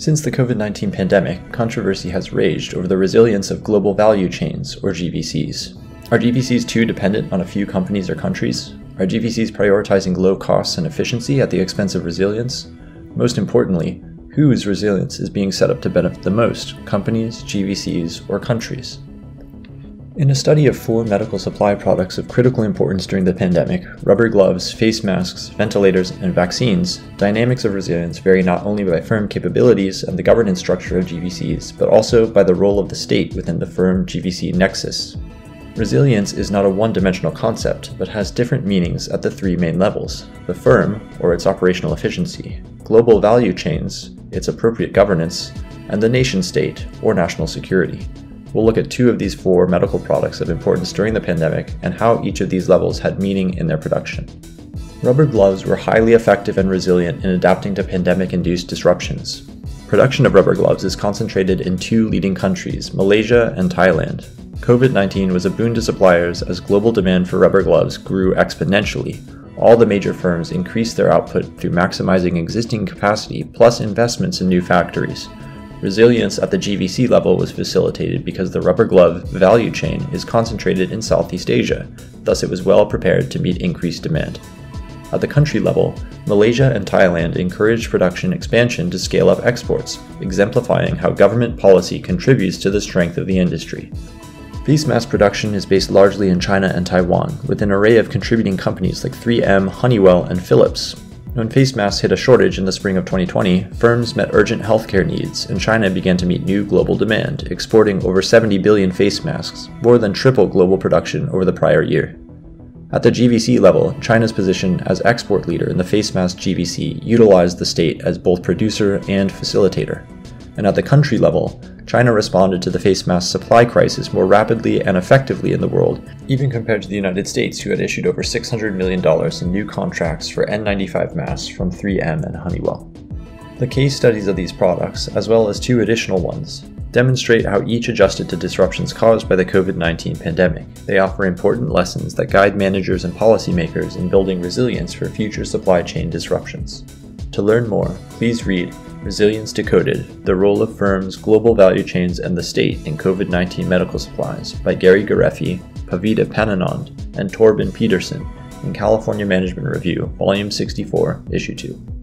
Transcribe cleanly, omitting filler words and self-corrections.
Since the COVID-19 pandemic, controversy has raged over the resilience of global value chains, or GVCs. Are GVCs too dependent on a few companies or countries? Are GVCs prioritizing low costs and efficiency at the expense of resilience? Most importantly, whose resilience is being set up to benefit the most, companies, GVCs, or countries? In a study of 4 medical supply products of critical importance during the pandemic, rubber gloves, face masks, ventilators, and vaccines, dynamics of resilience vary not only by firm capabilities and the governance structure of GVCs, but also by the role of the state within the firm-GVC nexus. Resilience is not a one-dimensional concept, but has different meanings at the 3 main levels: the firm, or its operational efficiency, global value chains, its appropriate governance, and the nation-state, or national security. We'll look at 2 of these 4 medical products of importance during the pandemic and how each of these levels had meaning in their production. Rubber gloves were highly effective and resilient in adapting to pandemic-induced disruptions. Production of rubber gloves is concentrated in 2 leading countries, Malaysia and Thailand. COVID-19 was a boon to suppliers as global demand for rubber gloves grew exponentially. All the major firms increased their output through maximizing existing capacity plus investments in new factories. Resilience at the GVC level was facilitated because the rubber glove value chain is concentrated in Southeast Asia, thus it was well prepared to meet increased demand. At the country level, Malaysia and Thailand encouraged production expansion to scale up exports, exemplifying how government policy contributes to the strength of the industry. Face mask production is based largely in China and Taiwan, with an array of contributing companies like 3M, Honeywell, and Philips. When face masks hit a shortage in the spring of 2020, firms met urgent healthcare needs, and China began to meet new global demand, exporting over 70 billion face masks, more than triple global production over the prior year. At the GVC level, China's position as export leader in the face mask GVC utilized the state as both producer and facilitator. And at the country level, China responded to the face mask supply crisis more rapidly and effectively in the world, even compared to the United States, who had issued over $600 million in new contracts for N95 masks from 3M and Honeywell. The case studies of these products, as well as 2 additional ones, demonstrate how each adjusted to disruptions caused by the COVID-19 pandemic. They offer important lessons that guide managers and policymakers in building resilience for future supply chain disruptions. To learn more, please read Resilience Decoded: The Role of Firms, Global Value Chains, and the State in COVID-19 Medical Supplies by Gereffi, Pavida, Pananond, and Torben Pedersen in California Management Review, Volume 64, Issue 2.